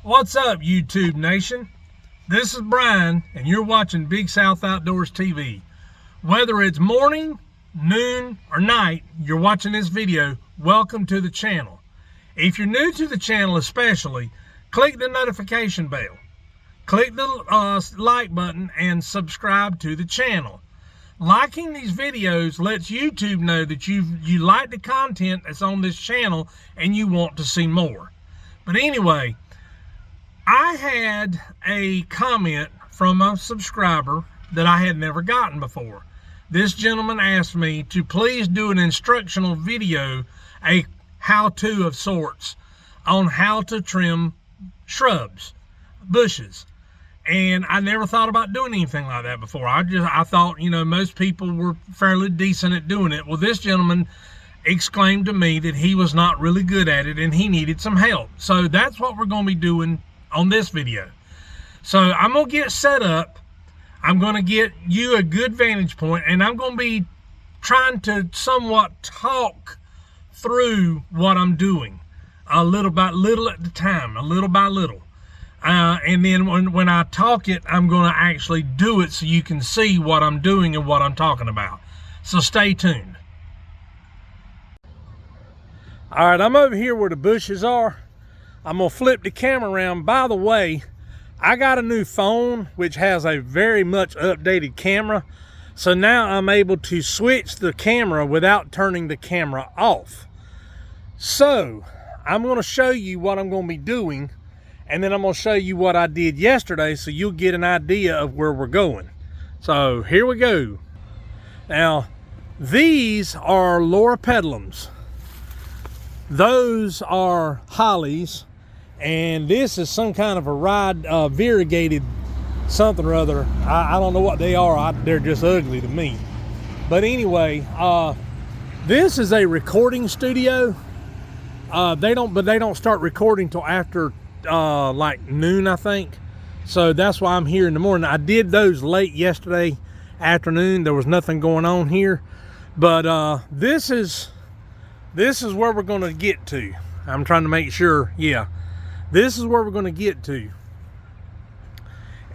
What's up, YouTube Nation? This is Brian, and you're watching Big South Outdoors TV. Whether it's morning, noon, or night, you're watching this video, welcome to the channel. If you're new to the channel especially, click the notification bell. Click the like button and subscribe to the channel. Liking these videos lets YouTube know that you like the content that's on this channel and you want to see more. But anyway, I had a comment from a subscriber that I had never gotten before. This gentleman asked me to please do an instructional video, a how-to of sorts, on how to trim shrubs, bushes. And I never thought about doing anything like that before. I thought, most people were fairly decent at doing it. Well, this gentleman exclaimed to me that he was not really good at it and he needed some help. So that's what we're going to be doing on this video. So I'm going to get set up. I'm going to get you a good vantage point, and I'm going to be trying to somewhat talk through what I'm doing a little by little at the time, a little by little. And then when I talk it, I'm going to actually do it so you can see what I'm doing and what I'm talking about. So stay tuned. All right, I'm over here where the bushes are. I'm going to flip the camera around. By the way, I got a new phone which has a very much updated camera. So now I'm able to switch the camera without turning the camera off. So I'm going to show you what I'm going to be doing, and then I'm going to show you what I did yesterday so you'll get an idea of where we're going. So here we go. Now, these are loropetalums. Those are hollies, and this is some kind of a variegated something or other. I don't know what they are. They're just ugly to me. But anyway, this is a recording studio. They don't start recording till after like noon, I think. So that's why I'm here in the morning. I did those late yesterday afternoon. There was nothing going on here, but this is where we're going to get to. I'm trying to make sure. Yeah, this is where we're going to get to,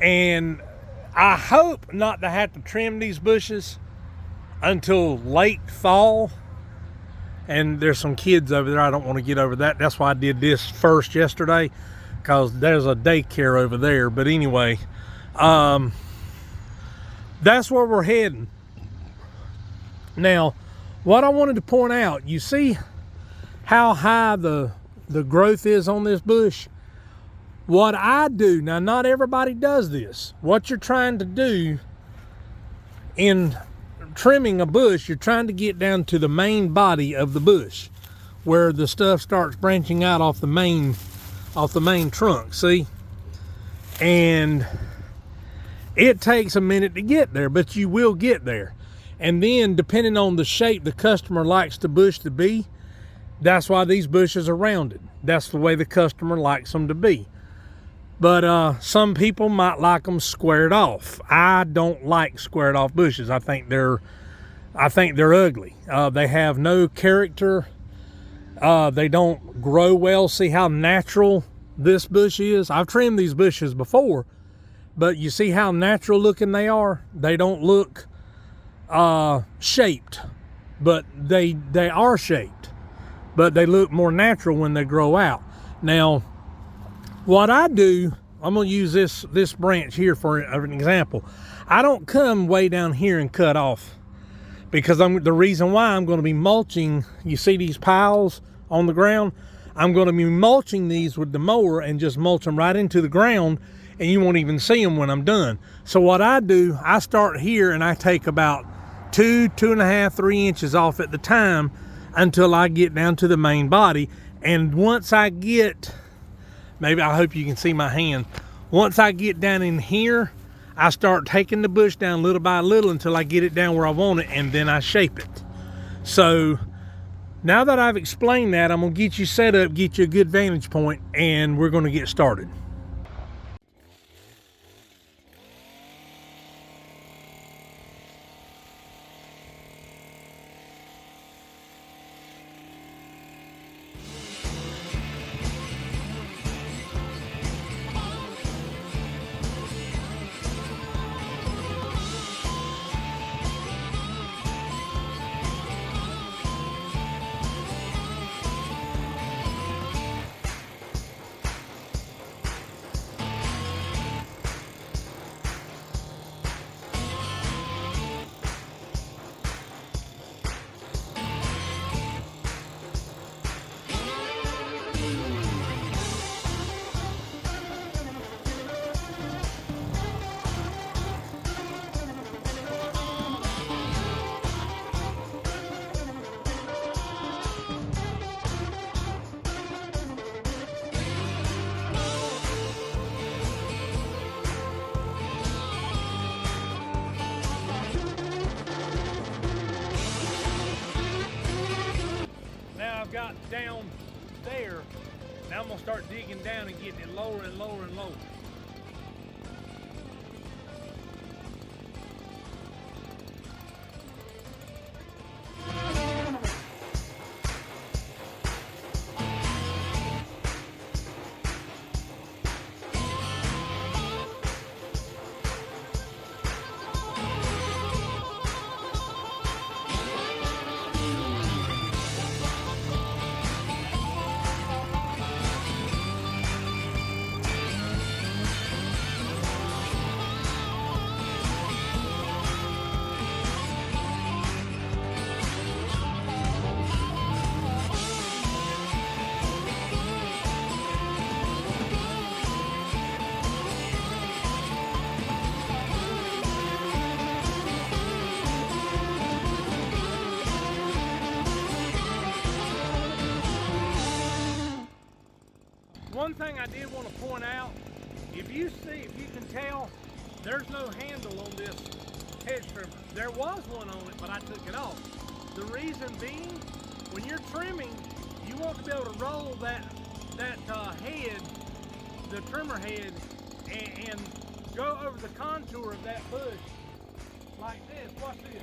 and I hope not to have to trim these bushes until late fall. And there's some kids over there. I don't want to get over that. That's why I did this first yesterday, because there's a daycare over there. But anyway, that's where we're heading. Now, what I wanted to point out, you see how high the growth is on this bush? What I do, now not everybody does this. What you're trying to do in trimming a bush, you're trying to get down to the main body of the bush where the stuff starts branching out off the main trunk, see? And it takes a minute to get there, but you will get there. And then depending on the shape the customer likes the bush to be, that's why these bushes are rounded. That's the way the customer likes them to be. But some people might like them squared off. I don't like squared off bushes. I think they're ugly. They have no character. They don't grow well. See how natural this bush is? I've trimmed these bushes before, but you see how natural looking they are? They don't look shaped, but they are shaped, but they look more natural when they grow out. Now, what I do, I'm going to use this branch here for an example. I don't come way down here and cut off, because the reason why I'm going to be mulching, you see these piles on the ground? I'm going to be mulching these with the mower and just mulch them right into the ground, and you won't even see them when I'm done. So what I do, I start here and I take about 2.5, 3 inches off at the time until I get down to the main body. And once I get, maybe I hope you can see my hand. Once I get down in here, I start taking the bush down little by little until I get it down where I want it, and then I shape it. So now that I've explained that, I'm going to get you set up, get you a good vantage point, and we're going to get started. about down there. Now I'm gonna start digging down and getting it lower and lower and lower. One thing I did want to point out, if you can tell, there's no handle on this hedge trimmer. There was one on it, but I took it off. The reason being, when you're trimming, you want to be able to roll that head, the trimmer head, and go over the contour of that bush like this. Watch this.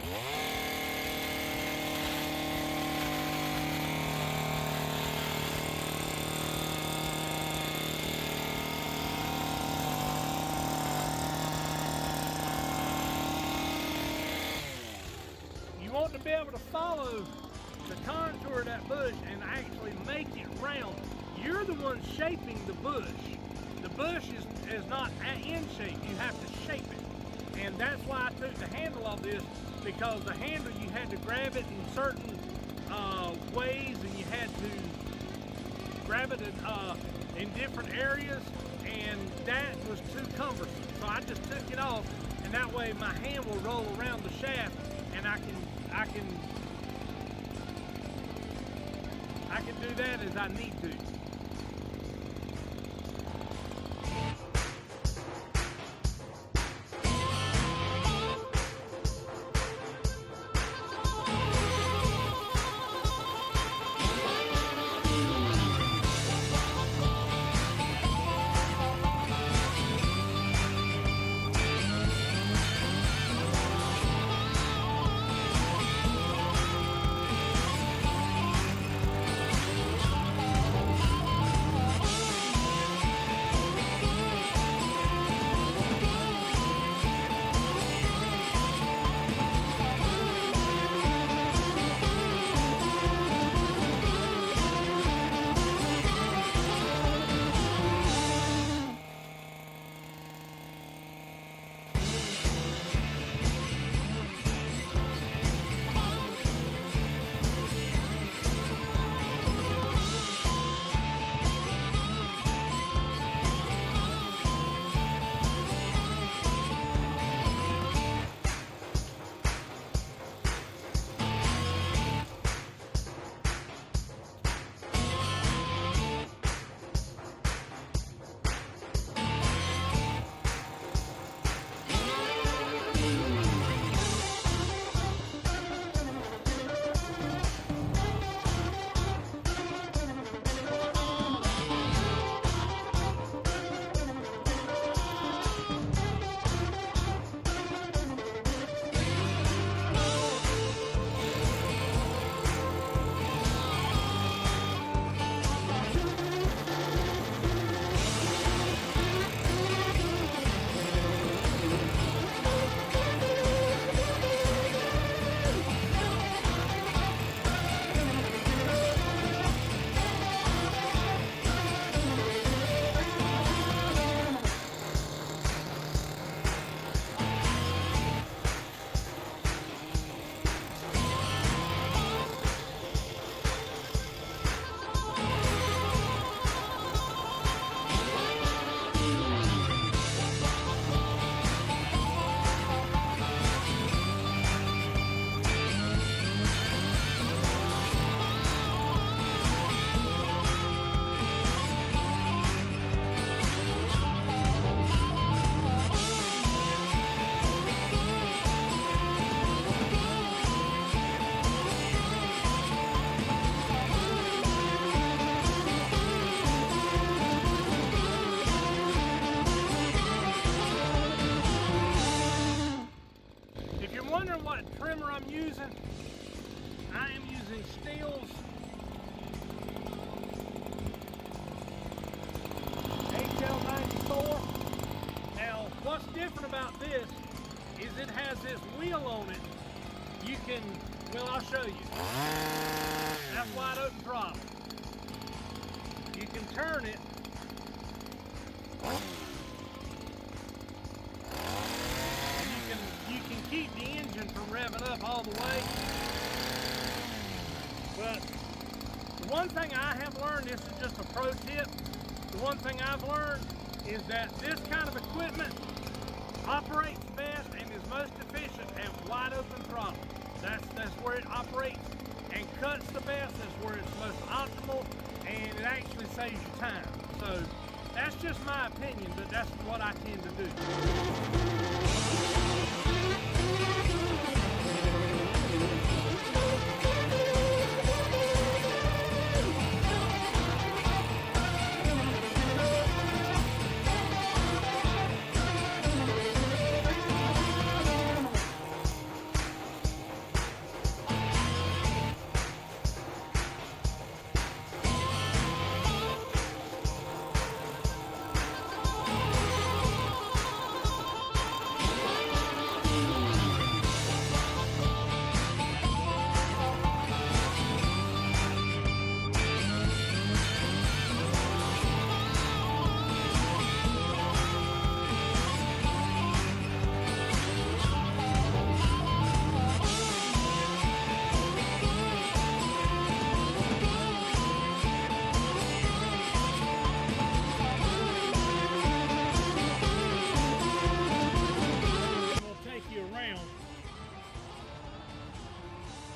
You want to be able to follow the contour of that bush and actually make it round. You're the one shaping the bush. The bush is not in shape. You have to shape it. And that's why I took the handle off this, because the handle, you had to grab it in certain ways, and you had to grab it in different areas, and that was too cumbersome. So I just took it off, and that way my hand will roll around the shaft, and I can do that as I need to. using? I am using Stihl's HL94. Now, what's different about this is it has this wheel on it. You can, well, I'll show you. That's wide open throttle. You can turn it. You can keep the engine from revving up all the way. But the one thing I have learned, this is just a pro tip, the one thing I've learned is that this kind of equipment operates best and is most efficient at wide open throttle. That's where it operates and cuts the best. That's where it's most optimal, and it actually saves you time. So that's just my opinion, but that's what I tend to do.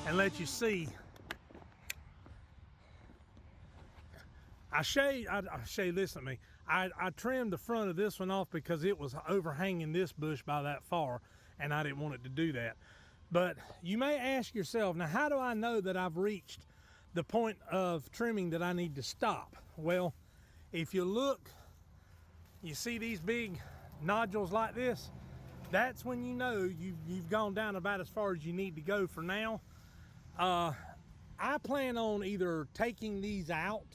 And let you see. Listen to me. I trimmed the front of this one off because it was overhanging this bush by that far, and I didn't want it to do that. But you may ask yourself, now how do I know that I've reached the point of trimming that I need to stop? Well, if you look, you see these big nodules like this, that's when you know you've gone down about as far as you need to go for now. I plan on either taking these out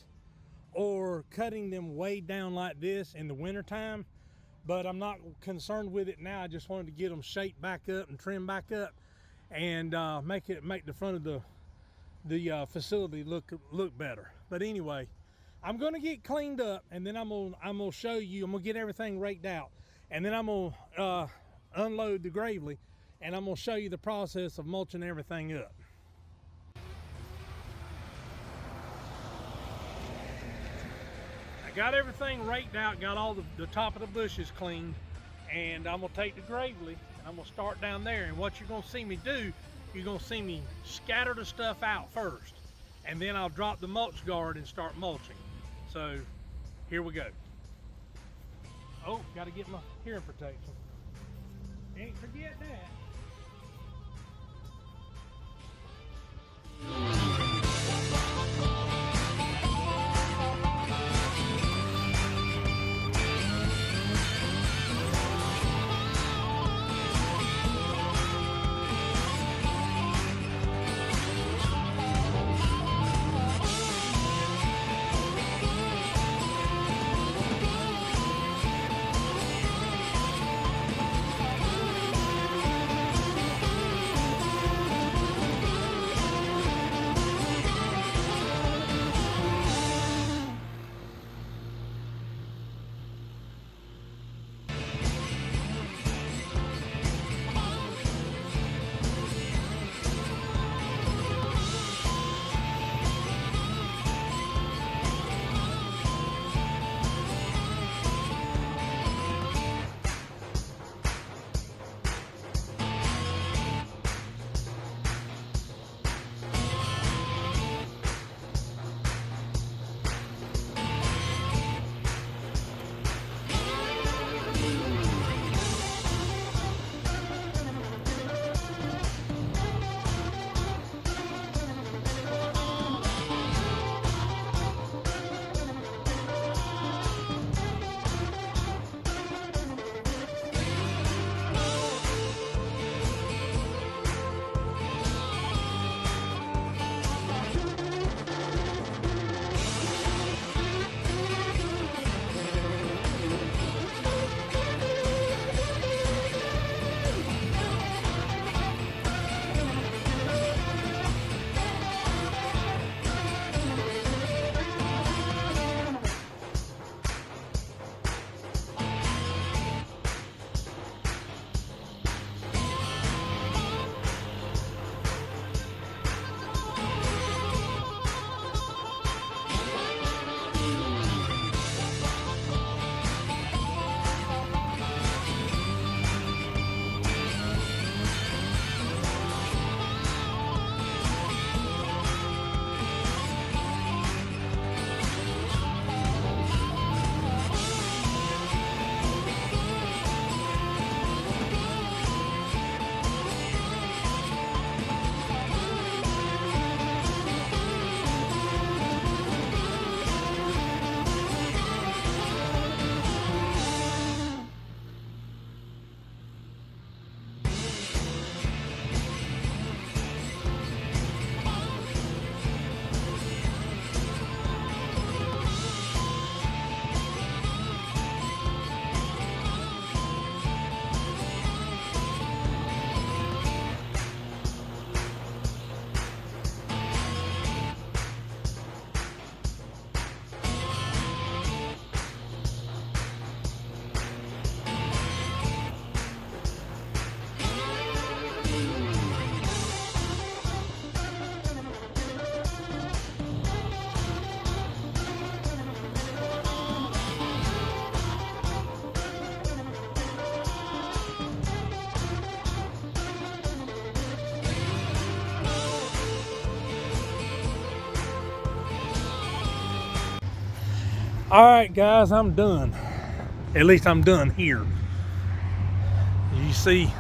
or cutting them way down like this in the wintertime, but I'm not concerned with it now. I just wanted to get them shaped back up and trimmed back up and make the front of the facility look better. But anyway, I'm gonna get cleaned up, and then I'm gonna show you. I'm gonna get everything raked out, and then I'm gonna unload the gravely, and I'm gonna show you the process of mulching everything up. I got everything raked out, got all the top of the bushes cleaned, and I'm gonna take the gravely and I'm gonna start down there. And what you're gonna see me do, you're gonna see me scatter the stuff out first, and then I'll drop the mulch guard and start mulching. So here we go. Oh, gotta get my hearing protection. Ain't forget that. All right, guys, I'm done. At least I'm done here. You see,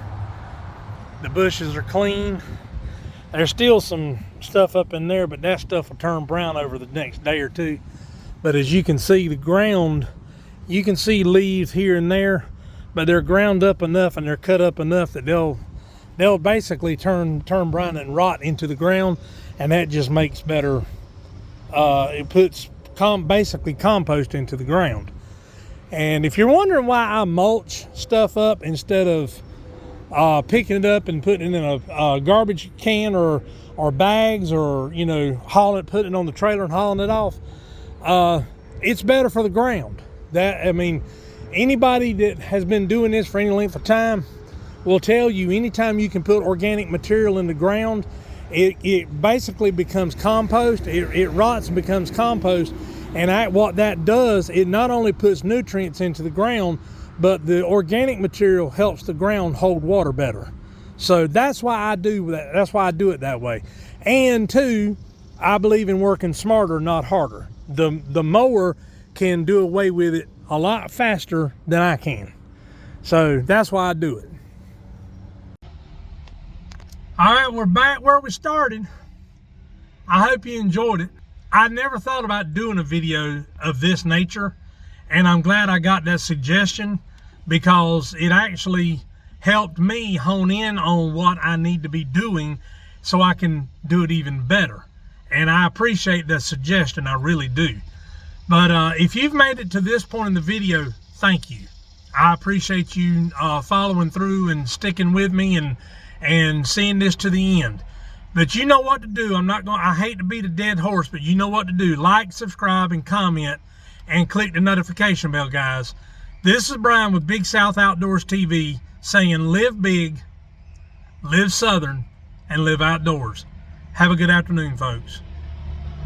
the bushes are clean. There's still some stuff up in there, but that stuff will turn brown over the next day or two. But as you can see, the ground, you can see leaves here and there, but they're ground up enough and they're cut up enough that they'll basically turn brown and rot into the ground, and that just makes better. It puts basically compost into the ground. And if you're wondering why I mulch stuff up instead of picking it up and putting it in a garbage can or bags, or, you know, putting it on the trailer and hauling it off, it's better for the ground. I mean, anybody that has been doing this for any length of time will tell you, anytime you can put organic material in the ground, it basically becomes compost. It rots and becomes compost. And what that does, it not only puts nutrients into the ground, but the organic material helps the ground hold water better. So that's why I do that. That's why I do it that way. And two, I believe in working smarter, not harder. The mower can do away with it a lot faster than I can. So that's why I do it. All right, we're back where we started. I hope you enjoyed it. I never thought about doing a video of this nature, and I'm glad I got that suggestion, because it actually helped me hone in on what I need to be doing so I can do it even better. And I appreciate that suggestion, I really do. But if you've made it to this point in the video, thank you. I appreciate you following through and sticking with me and seeing this to the end. But you know what to do. I hate to beat a dead horse, but you know what to do. Like, subscribe, and comment, and click the notification bell, guys. This is Brian with Big South Outdoors TV saying live big, live southern, and live outdoors. Have a good afternoon, folks.